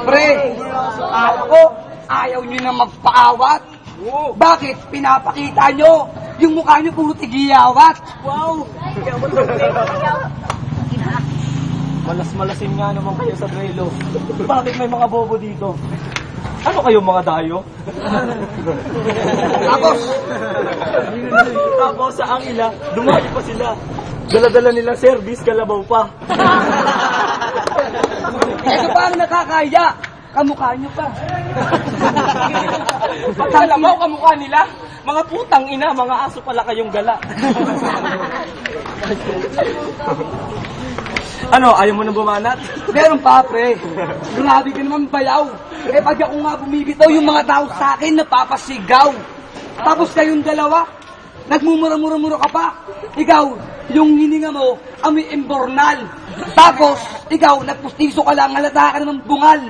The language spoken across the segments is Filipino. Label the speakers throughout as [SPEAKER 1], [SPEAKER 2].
[SPEAKER 1] Pre, ako, ayaw nyo na magpaawat. Bakit? Pinapakita nyo. Yung mukha nyo puro tigiyawat.
[SPEAKER 2] Wow! Malas-malasin nga naman kayo sa trelo. Bakit may mga bobo dito? Ano kayo mga dayo? Tapos sa angila, dumayo pa sila. Dala-dala nilang service, kalabaw pa.
[SPEAKER 1] Ito pa ang nakakaya. Kamukha nyo pa.
[SPEAKER 2] Pagkalabaw kamukha nila, mga putang ina, mga aso pala kayong gala. Ano, ayaw mo na bumanat?
[SPEAKER 1] Meron pa, pre. Grabe ka naman bayaw. Eh, pag ako nga bumibitaw, yung mga tao sa akin napapasigaw. Tapos kayong dalawa, nagmumura-mura-mura ka pa. Ikaw, yung hininga mo, amoy imbornal. Tapos, ikaw, nagpustiso ka lang, halata ka naman bungal.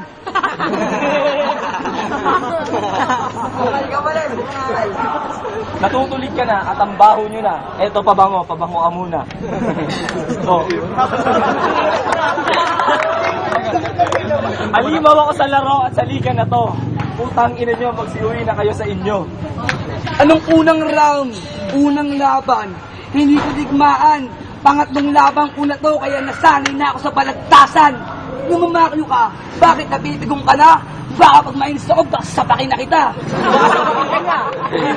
[SPEAKER 2] Natutulig ka na at ang baho nyo na. Eto, pabango ka muna. Oh. Alimaw ako sa laro at sa liga na to. Putang ina nyo, magsiuwi na kayo sa inyo.
[SPEAKER 1] Anong unang round? Unang laban. Hindi ko digmaan. Pangatlong labang ko na to, kaya nasanay na ako sa balagtasan. Numamakyo ka, bakit napitigong ka na? Baka pag mainis ako, sapakin na kita.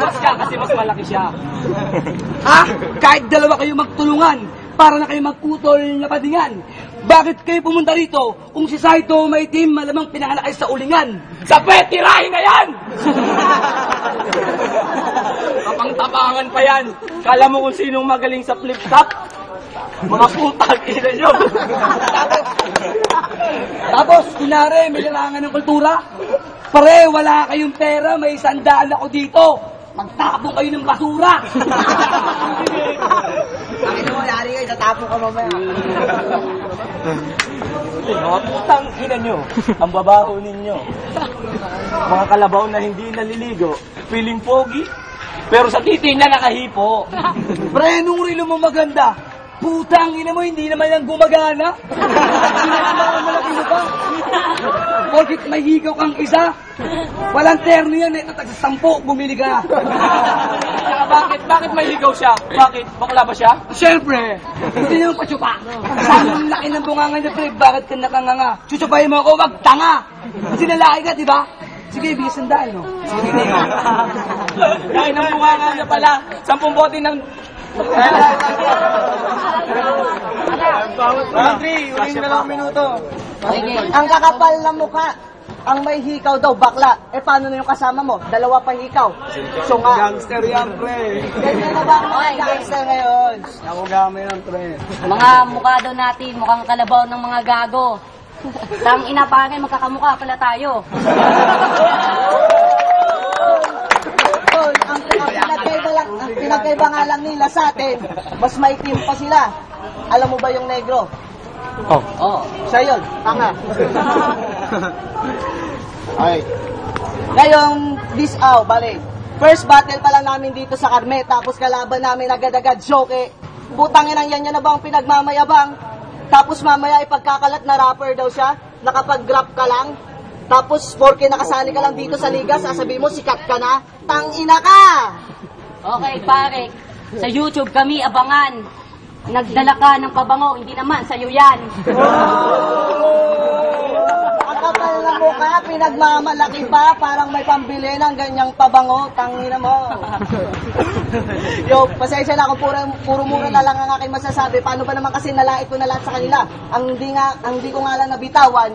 [SPEAKER 2] Mas ka kasi mas malaki siya.
[SPEAKER 1] Ha? Kahit dalawa kayo magtulungan, para na kayo magputol na padingan. Bakit kayo pumunta rito? Kung si Saito may team, malamang pinanganak kayo sa ulingan.
[SPEAKER 2] Sa tirahin na yan! Kapang-tapangan pa yan. Kala mo kung sinong magaling sa flip-top? Mga putang ina nyo.
[SPEAKER 1] Tapos, kunwari, may kailangan ng kultura. Pare, wala kayong pera, may 100 ako dito. Magtapong kayo ng basura.
[SPEAKER 3] Bakit mo, yari kayo, tatapong ka mamaya.
[SPEAKER 2] Mga putang ina nyo, ang babaho ninyo. Mga kalabaw na hindi naliligo, feeling pogi, pero sa titi niya nakahipo.
[SPEAKER 1] Pre, nung rilo mo maganda, putang ina mo, hindi naman yan gumagana. Hindi naman malaki mo pa. Bakit may higaw kang isa? Walang terno yan eh, tatag sa 10, bumili ka.
[SPEAKER 2] Bakit may ligaw siya? Bakit? Bakla ba siya?
[SPEAKER 1] Siyempre, hindi naman patsupa. Sabi ng laki ng bungangan niya, pre, bakit ka nakanganga? Chuchupahin mo ako, wag tanga. Kasi lalaki ka, di ba? Sige, bigay sandaan, no?
[SPEAKER 2] Kain ng bunganga niya pala. 10 bote ng...
[SPEAKER 3] Uling na lang minuto. Ang kakapal na mukha, ang may hikaw daw, bakla. Eh, paano na yung kasama mo? Dalawa pa hikaw. So nga.
[SPEAKER 1] Gangster yan, pre.
[SPEAKER 3] Ganyan na ba ang mga gangster ngayon?
[SPEAKER 1] Ako gamay yan, pre.
[SPEAKER 4] Mga mukha daw natin, mukhang kalabaw ng mga gago. Tang ina pangin, magkakamukha pala tayo.
[SPEAKER 3] Tol, ang pinagkaiba nga lang nila sa atin, mas maitim pa sila. Alam mo ba yung negro?
[SPEAKER 4] Oh.
[SPEAKER 3] Siya yun, tanga. Ay. Ngayong bale. First battle pa lang namin dito sa Carme, tapos kalaban namin agad-agad, joke. Putangin ang yan na ba ang pinagmamayabang? Tapos mamaya ipagkakalat na rapper daw siya, nakapag-rap ka lang. Tapos, porke nakasali ka lang dito sa liga, sasabihin mo, sikat ka na, tangina ka!
[SPEAKER 4] Okay, pare. Sa YouTube kami abangan. Nagdala ka ng pabango, hindi naman sa'yo yan.
[SPEAKER 3] Ang kapal na mukha, pinagmamalaki pa, parang may pambili ng ganyang pabango, tangina mo. Yo, pasensya na kung puro mura na lang ang aking masasabi. Paano ba naman kasi nalait ko na lahat sa kanila? Ang di ko nga lang nabitawan,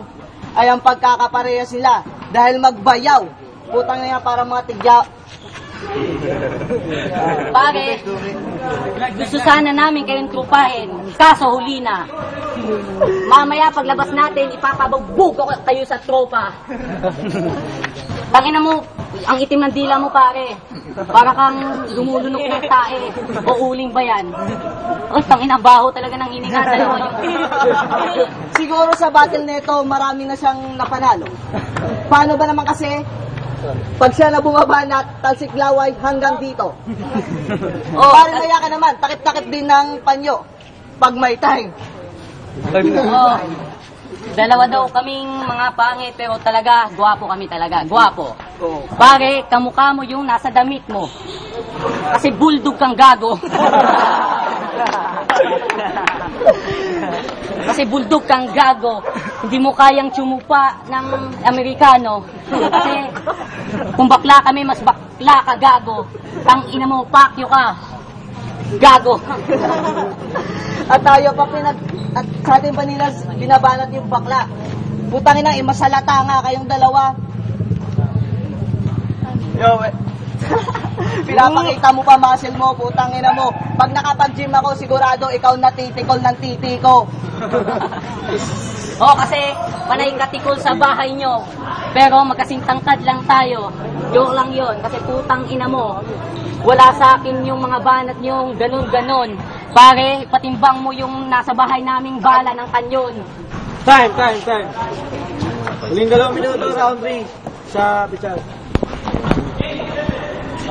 [SPEAKER 3] ay ang pagkakapareha sila. Dahil magbayaw. Putang na yan para mga tigya.
[SPEAKER 4] Pare, gusto sana namin kayong trupahin. Kaso huli na. Mamaya paglabas natin, ipapabagbog ako kayo sa tropa. Tangina mo, ang itim ng dila mo pare. Para kang lumulunok ng tae. O uling ba yan? O, tangina, baho talaga ng hininga. Dalawa yung...
[SPEAKER 3] Siguro sa battle nito, marami na siyang napanalo. Paano ba naman kasi, pag siya na bumaba na talsik laway hanggang dito. Parang naya ka naman, takip-takip din ng panyo. Pag may time.
[SPEAKER 4] Dalawa daw kaming mga pangit, pero talaga, gwapo kami talaga. Gwapo.
[SPEAKER 1] Oo.
[SPEAKER 4] Pare, kamukha mo yung nasa damit mo. Kasi bulldog kang gago. Kasi bulldog kang gago. Hindi mo kayang tsumupa ng Amerikano. Kasi kung bakla kami, mas bakla ka gago. Tang ina mo, pakyo ka. Gago.
[SPEAKER 3] At tayo pa at sa atin pa nila binabanat yung bakla. Putang ina, masalata nga kayong dalawa.
[SPEAKER 2] Yo,
[SPEAKER 3] Pinapakita mo pa muscle mo, putang ina mo. Pag nakapag-gym ako, sigurado ikaw natitikol ng titi ko.
[SPEAKER 4] Oo, kasi panay katikol sa bahay nyo. Pero magkasing tangkad lang tayo. Joke lang yon kasi putang ina mo. Wala sa akin yung mga banat nyo, ganun-ganon. Pare, patimbang mo yung nasa bahay naming bala ng kanyon.
[SPEAKER 2] time. Huling 2 minuto, round 3 sa Pichal.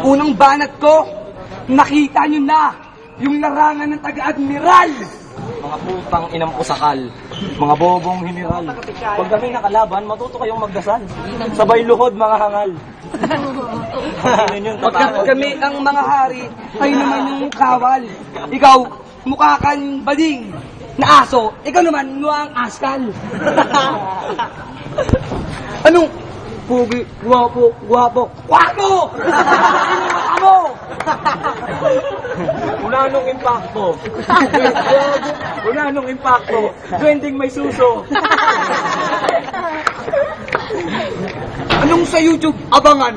[SPEAKER 1] Unang banat ko, nakita nyo na yung larangan ng taga-admiral.
[SPEAKER 2] Mga putang inang pusakal, mga bobong hiniral. Pag kami nakalaban, matuto kayong magdasal. Sabay luhod, mga hangal. Yun yung
[SPEAKER 1] Pagkat
[SPEAKER 2] tatawag.
[SPEAKER 1] kami ang mga hari, kayo naman yung kawal. Ikaw, mukha kang bading na aso. Ikaw naman, mukhang askal. Anong? Pugi, guwapo. Guwapo! Ano mo?
[SPEAKER 2] Una nung impacto. Una nung impacto. Trending may suso.
[SPEAKER 1] Anong sa YouTube? Abangan.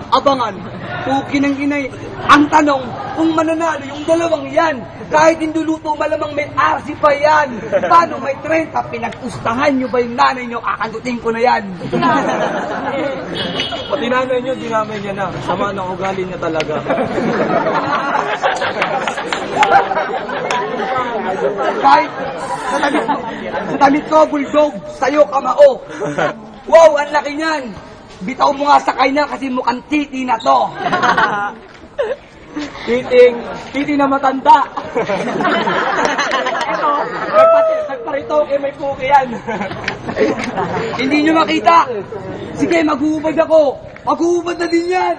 [SPEAKER 1] Puki ng inay. Ang tanong, kung mananalo yung dalawang yan, kahit hindi luto malamang may RC pa yan. Paano may 30? Pinag-ustahan nyo ba yung nanay nyo? Akandutin ko na yan.
[SPEAKER 2] Pati nanay nyo, dinamay niya na. Sama ng ugali niya talaga.
[SPEAKER 1] Kahit sa damit ko, bulldog, sa'yo kamao. Wow, ang laki niyan. Bitaw mo nga sakay na kasi mukhang titi na to.
[SPEAKER 2] Titi na matanda. Ito, nagparito, may puki yan.
[SPEAKER 1] Hindi nyo makita. Sige, mag-uubad ako. Mag-uubad na din yan.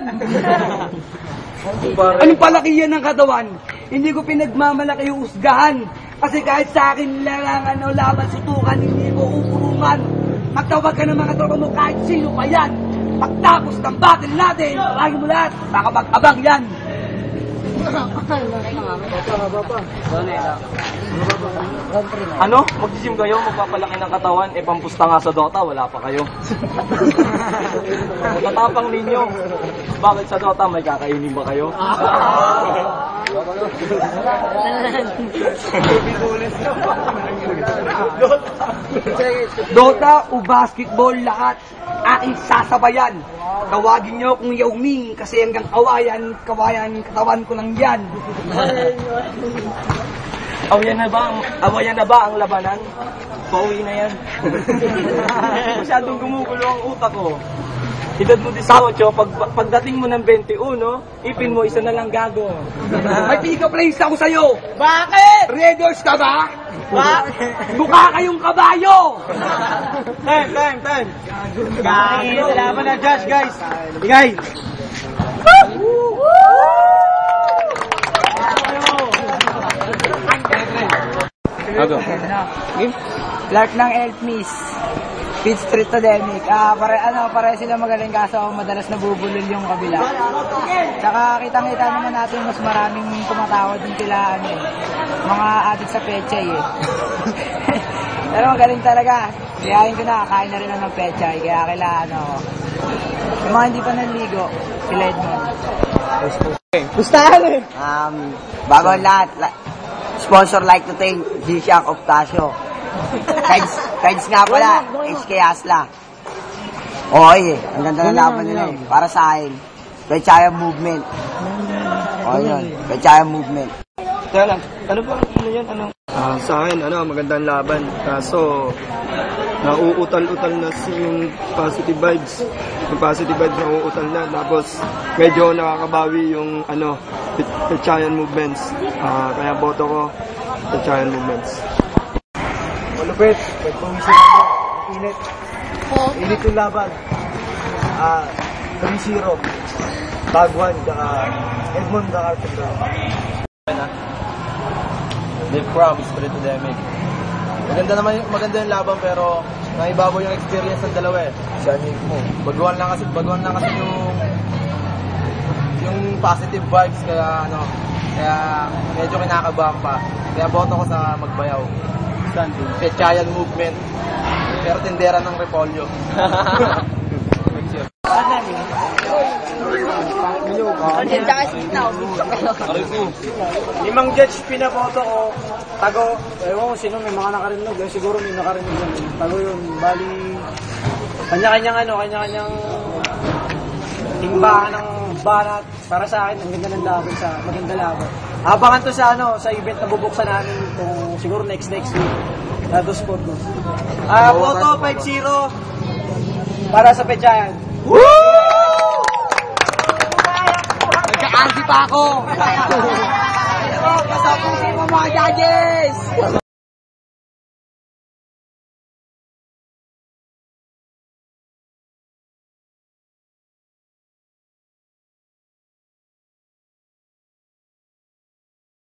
[SPEAKER 1] Anong palaki yan ng katawan? Hindi ko pinagmamalaki yung usgahan. Kasi kahit sa akin larangan o laban sutukan, hindi ko uurungan. Magtawag ka ng mga tropa mo kahit sino pa yan. Pagtapos ng battle natin, lagi mo lahat, baka mag-abang yan.
[SPEAKER 2] Ano? Mag-gym kayo, magpapalaki ng katawan, eh pampusta nga sa Dota, wala pa kayo. Tatapang ninyo. Bakit sa Dota, may kakainin ba kayo?
[SPEAKER 1] Dota o basketball, lahat aking sasabayan. Tawagin nyo kung Yao Ming kasi hanggang kawayan, katawan ko lang yan.
[SPEAKER 2] Awayan na ba ang labanan? Pauwi na yan. Masyadong gumugulo ang utak ko. Edad mo 18, pagdating mo ng 21, ipin mo, isa na lang gago.
[SPEAKER 1] May pick-up lines ako sa'yo.
[SPEAKER 3] Bakit?
[SPEAKER 1] Raiders ka ba?
[SPEAKER 3] Bakit?
[SPEAKER 1] Mukha kayong kabayo.
[SPEAKER 2] Time. Guys, laban na Josh, guys. Guys.
[SPEAKER 5] Lark ng Elfmis. Pit Street Academic. Pare sila magaling kaso madalas nabubulol yung kabila. Tsaka kitang-kita naman natin mas maraming tumatawad din sila mga adik sa pechay eh. Pero magaling talaga. Kayain ko na, kain na rin ako ng pechay. Kaya kailangan ako. Yung mga hindi pa naligo, sila Edmond.
[SPEAKER 3] Gustahan eh.
[SPEAKER 5] Bago ang lahat, sponsor like to thank G-Shock of Casio. Kids nga pala, HK Asla. Okay eh, ang ganda ng laban nila eh. Para sa akin, Pechaya Movement. Yun, Pechaya Movement.
[SPEAKER 2] Kaya lang, ano ba? Ano yan? Ano? Sa akin, magandang laban. Kaso, nauutal-utal na yung positive vibes. Yung positive vibes nauutal na. Tapos, medyo nakakabawi yung, Pechayan movements. Kaya boto ko, Pechayan movements. Malupit.
[SPEAKER 5] init.
[SPEAKER 4] Po.
[SPEAKER 5] Init yung laban. 3-0. Bagwan, tsaka Edmond the Carpenter.
[SPEAKER 2] They promise to the demic. Maganda yung laban pero naibabaw yung experience ng dalawa eh. Baguhan lang kasi yung positive vibes kaya medyo kinakabahan pa. Kaya boto ko sa Magbayaw. Pechayan movement. Pero tindera ng repolyo.
[SPEAKER 5] Limang judge pinaboto ko. Tago, ewan ko sino may mga nakarinig. Siguro may nakarinig yun. Tago yun, bali, kanya-kanyang timbangan ng banat. Para sa akin, ang ganda ng laban maganda laban. Abangan to sa event na bubuksan namin kung siguro next week. Lado sport ko. Boto 5-0 para sa Pechayan.
[SPEAKER 1] Nagka-anti pa ako. Kasapusin mo mga judges!